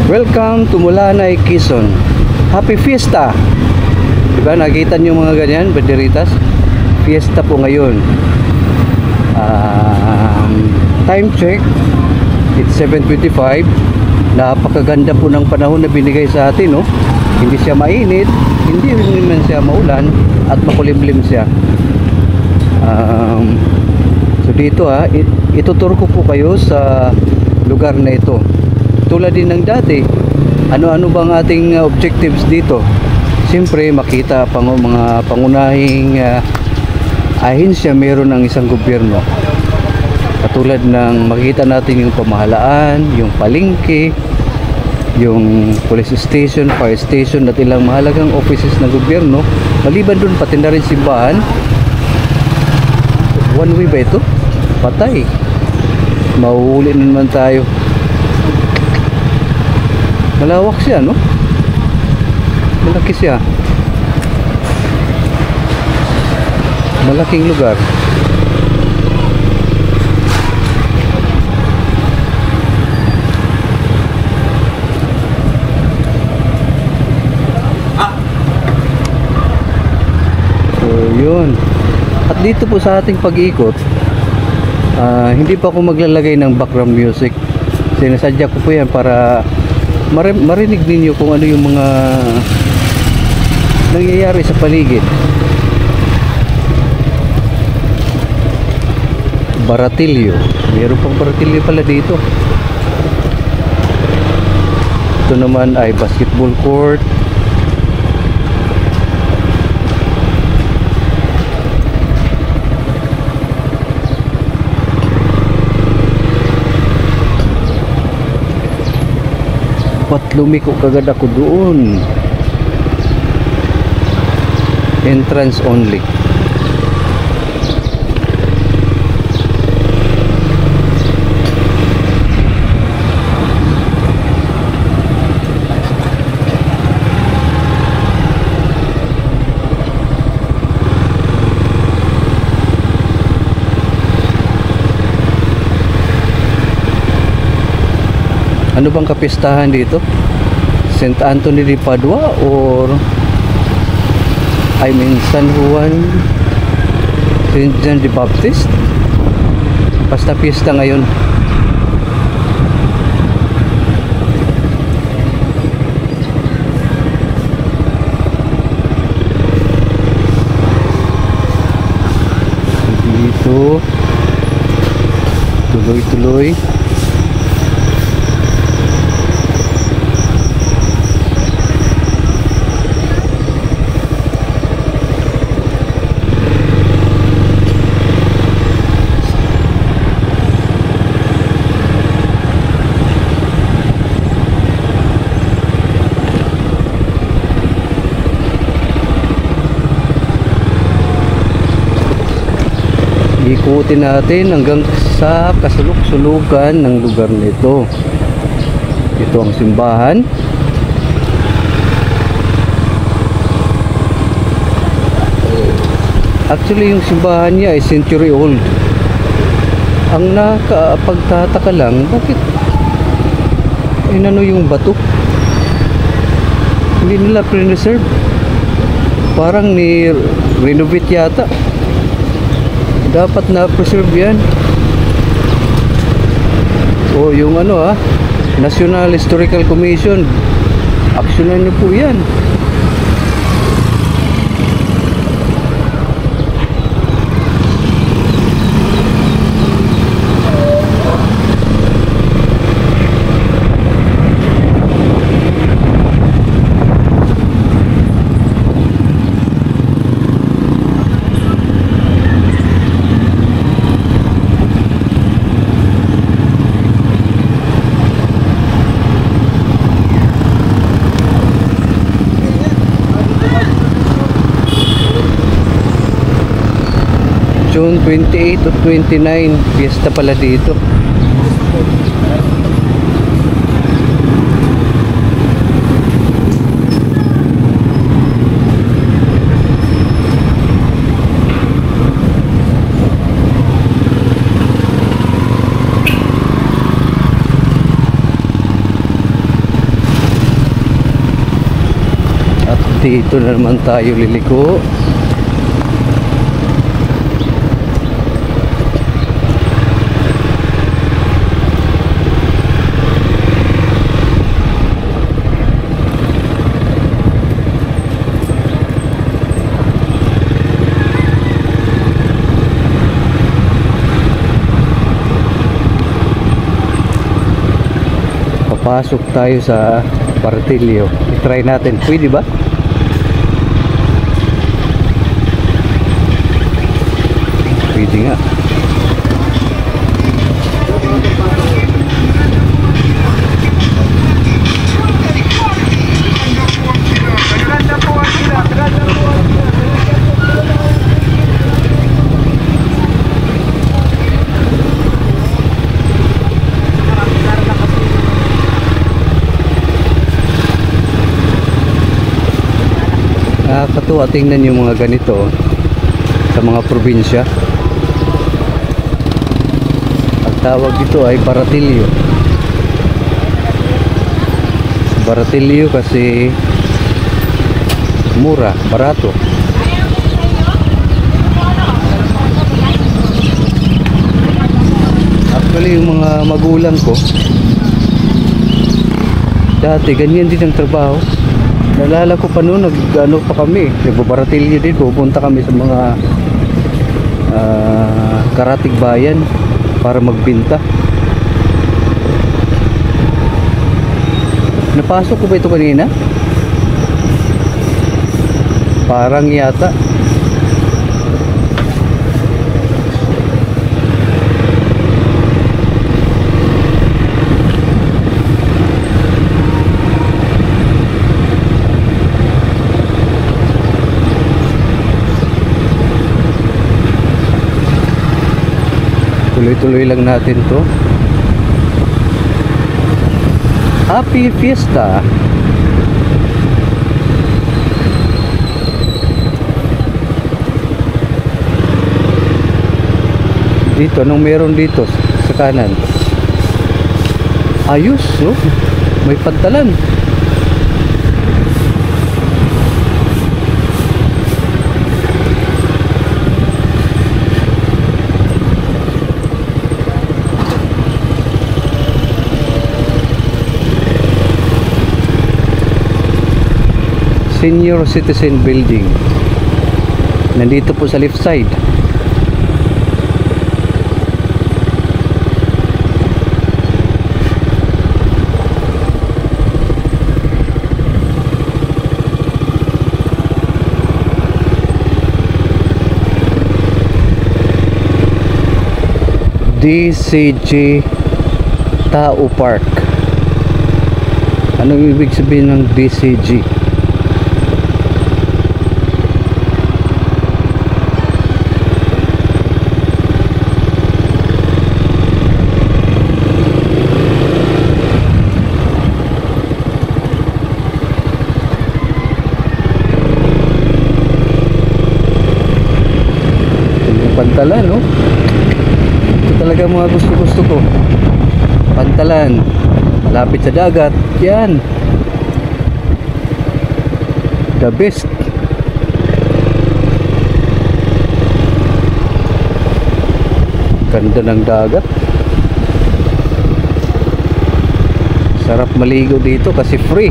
Welcome to Mulanay, Quezon. Happy Fiesta! Diba, nakita nyo mga ganyan, banderitas? Fiesta po ngayon. Time check, it's 7:25. Napakaganda po ng panahon na binigay sa atin, no? Hindi siya mainit, hindi rin naman siya maulan, at makulimlim siya. So dito ituturo ko po kayo sa lugar na ito. Tulad din ng dati, ano-ano bang ating objectives dito? Siyempre makita mga pangunahing ahensya meron ng isang gobyerno. Katulad ng makita natin yung pamahalaan, yung palengke, yung police station, fire station at ilang mahalagang offices ng gobyerno. Maliban dun pati na rin simbahan. One way ba ito? Patay. Mauuli na naman tayo. Malawak siya, no? Malaki siya. Malaking lugar. So, yun. At dito po sa ating pag-ikot, hindi pa ako maglalagay ng background music. Sinasadya ko po yan para marinig ninyo kung ano yung mga nangyayari sa paligid. Baratilyo. Mayroon pang baratilyo pala dito. Ito naman ay basketball court. Lumiko kagad ako doon. Entrance only. Ano bang kapistahan dito? St. Anthony de Padua or San Juan, St. John the Baptist? Basta pista ngayon. Dito tuloy-tuloy. Ikutin natin hanggang sa kasulok-sulukan ng lugar nito. Ito ang simbahan. Actually yung simbahan niya ay century old. Ang nakapagtataka lang, bakit inano yung bato? Hindi nila preserve. Parang ni renovate yata. Dapat na preserve yan. O yung National Historical Commission, aksyonan niyo po yan. June 28 o 29, fiesta pala dito. Dito na naman tayo liliko. Papasok tayo sa Baratillo. I-try natin. Pwede ba? Pwede nga. Nakakatuwa tingnan yung mga ganito sa mga probinsya. Ang tawag dito ay Baratillo. Baratillo kasi mura, barato. Actually yung mga magulang ko dati ganyan din ang trabaho. Nalala ko pa noon, nag-ano pa kami, nagbabaratilyo din, pupunta kami sa mga karatig bayan para magbinta. Napasok ko ba ito kanina? Parang yata. Tuloy-tuloy lang natin to. Happy Fiesta! Dito, anong meron dito sa kanan? Ayos, oh. May pantalan. Senior Citizen Building. Nandito po sa left side. DCG Tao Park. Anong ibig sabihin ng DCG? Pantalan, no? Ito talaga mga gusto ko. Pantalan, malapit sa dagat. Yan, the best. Ganda ng dagat. Sarap maligo dito kasi free.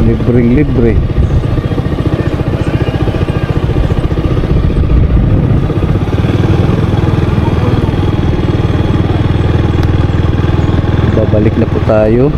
Libreng-libre. Balik na po tayo.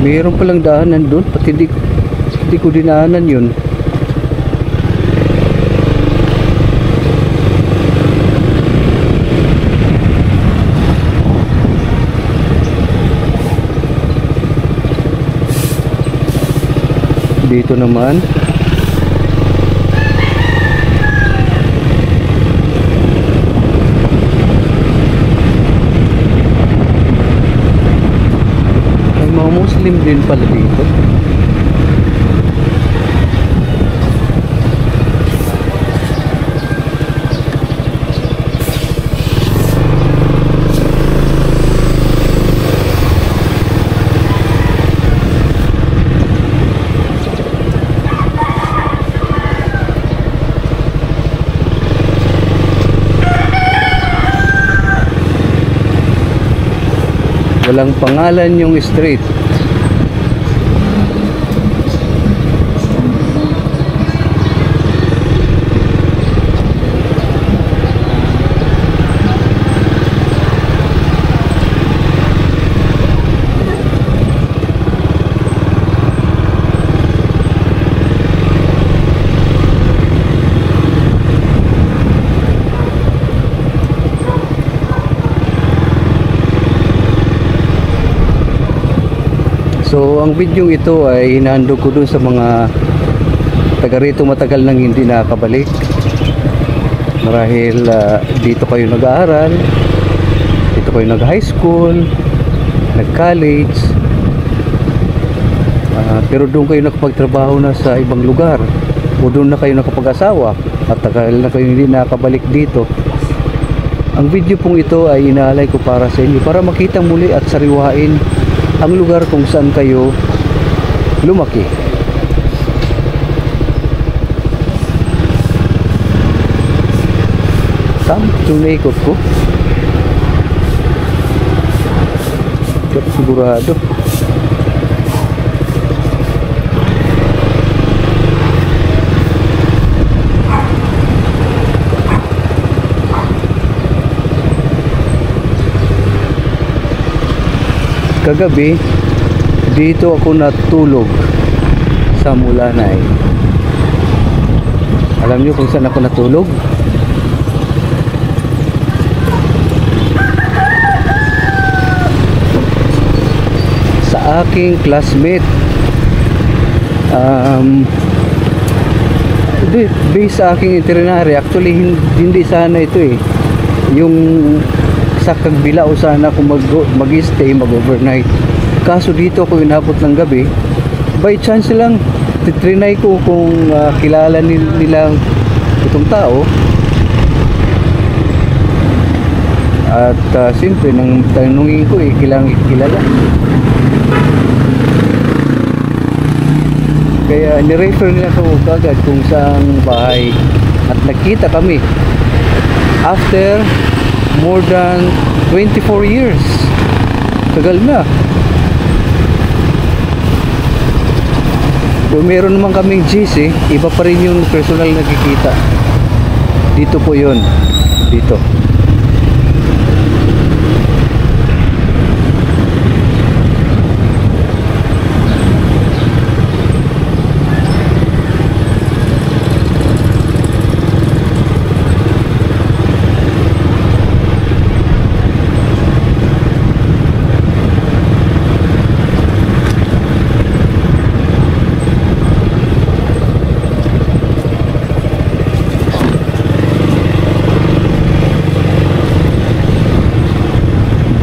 Mayroon palang daanan doon, pati hindi ko dinaanan yun. Dito naman may mga Muslim din pala dito. Walang pangalan yung street. So ang video ito ay inaandog ko dun sa mga taga rito matagal nang hindi nakakabalik. Marahil dito kayo nag-aaral, dito kayo nag-high school, nag-college, pero doon kayo nakapagtrabaho na sa ibang lugar, o doon na kayo nakapag-asawa at tagal na kayo hindi nakakabalik dito. Ang video pong ito ay inaalay ko para sa inyo, para makita muli at sariwain ang lugar kung saan kayo lumaki. Tama itong naikot ko. Pero sigurado. Kagabi dito ako natulog sa Mulanay. Alam niyo kung saan ako natulog? Sa aking classmate. Based sa aking itinerary, actually hindi sana ito eh. Yung sa Kagbilao sana kung mag-stay, mag-overnight. Kaso dito ako inabot ng gabi. By chance lang, titrinay ko kung kilala nila itong tao. At siyempre, nang tanungin ko kilala. Kaya nirefer nila ko kagad kung saang bahay. At nagkita kami after more than 24 years. Tagal na. Kung meron naman kaming GC, iba pa rin yung personal nakikita. Dito po yun. Dito.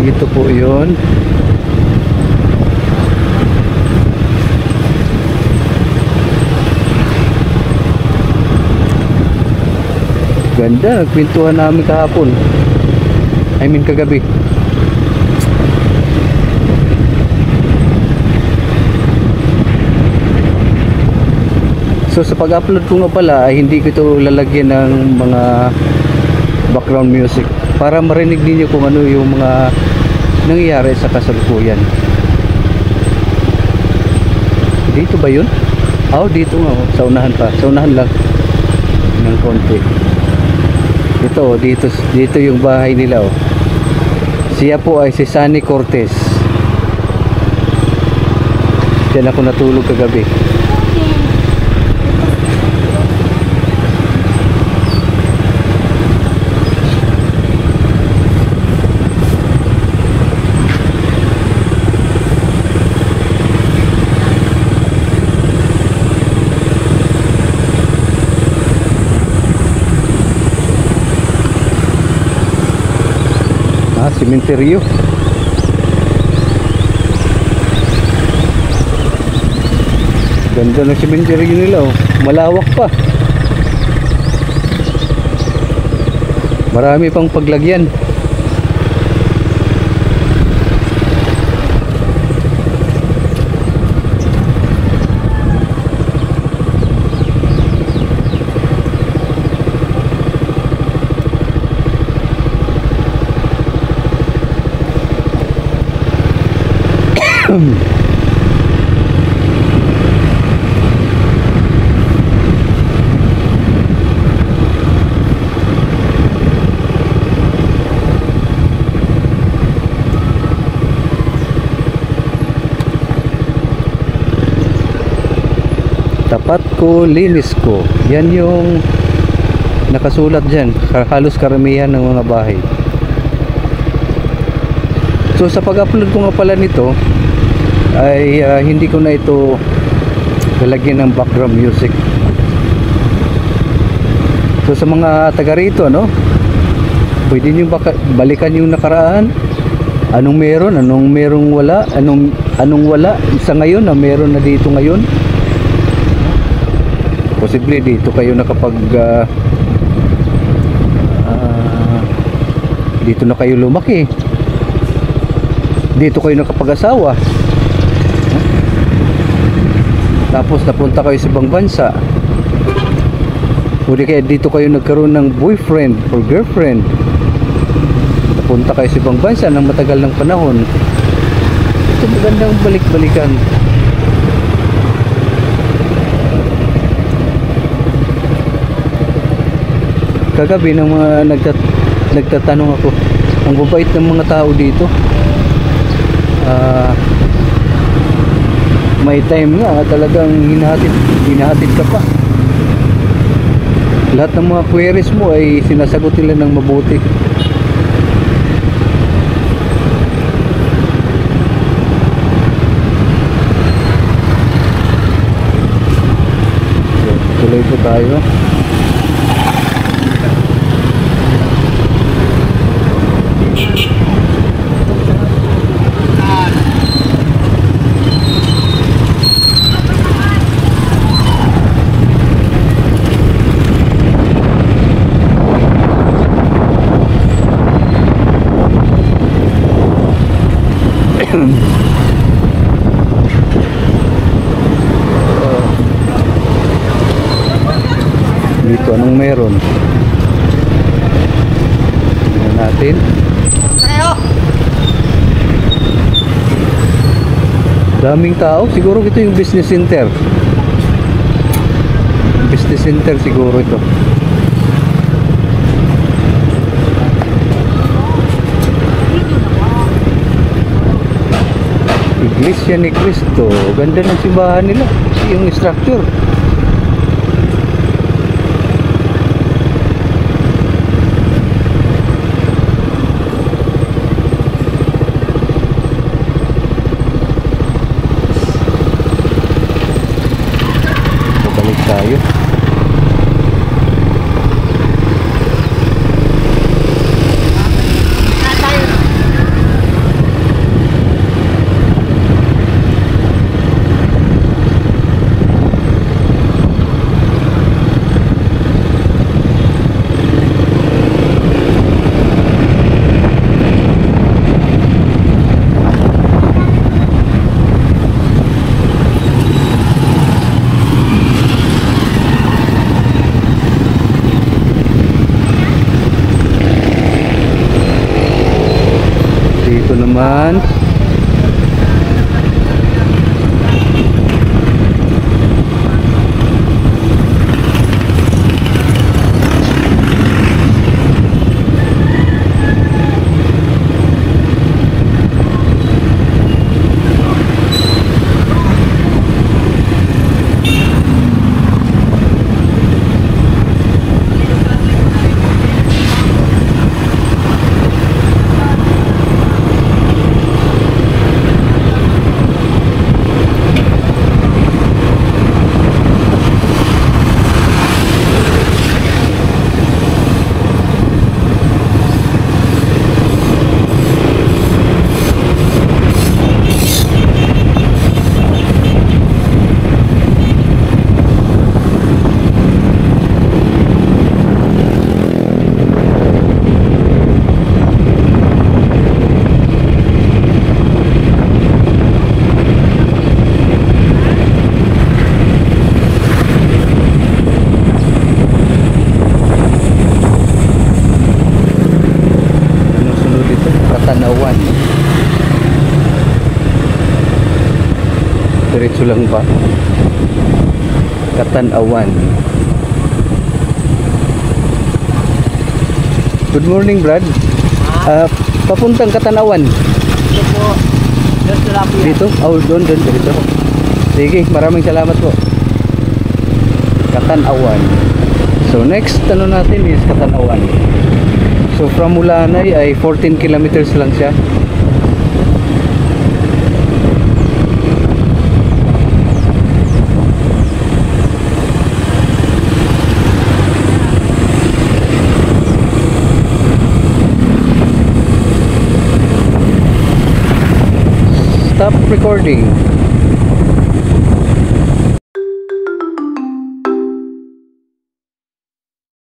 Dito po yun. Ganda, nagpintuhan namin kahapon. I mean kagabi. So sa pag-upload ko nga pala ay hindi ko ito lalagyan ng mga background music para marinig niyo kung ano yung mga nangyayari sa kasalukuyan. Dito ba yun? Oh, dito nga, sa unahan pa. Sa unahan lang ng konti. Ito, dito yung bahay nila oh. Siya po ay si Sunny Cortez. Diyan ako natulog kagabi. Sementeryo. Ganda ng sementeryo nila, oh. Malawak pa. Marami pang paglagyan. Tapat ko, linis ko. Yan yung nakasulat dyan. Halos karamihan ng mga bahay. So sa pag-upload ko nga pala nito ay hindi ko na ito lalagyan ng background music. So sa mga taga rito, ano, pwede nyo balikan yung nakaraan. Anong meron, anong merong wala, anong wala sa ngayon na meron na dito ngayon. Posible dito kayo nakapag dito na kayo lumaki, dito kayo nakapag-asawa, tapos napunta kayo sa ibang bansa, o di kaya dito kayo nagkaroon ng boyfriend or girlfriend, napunta kayo sa ibang bansa ng matagal ng panahon. Ito magandang balik-balikan. Kagabi ng mga nagtatanong ako, ang babait ng mga tao dito. May time nga talagang hinahatid ka pa. Lahat ng mga queries mo ay sinasagot nila ng mabuti. So, tuloy po tayo. Dito anong meron? Tingnan natin. Daming tao. Siguro ito yung business center. Business center siguro ito. Iglesia ni Cristo. Ganda ng simbahan nila. Yung structure. Babalik tayo. Dito naman Diretso lang ba? Katanawan. Good morning, Brad. Papuntang Katanawan. Ito po. Doon sa Lapia. Dito? Oh, doon, dito. Sige, maraming salamat po. Katanawan. So, next ano natin is Katanawan. So, from Mulanay ay 14 kilometers lang siya. Stop recording.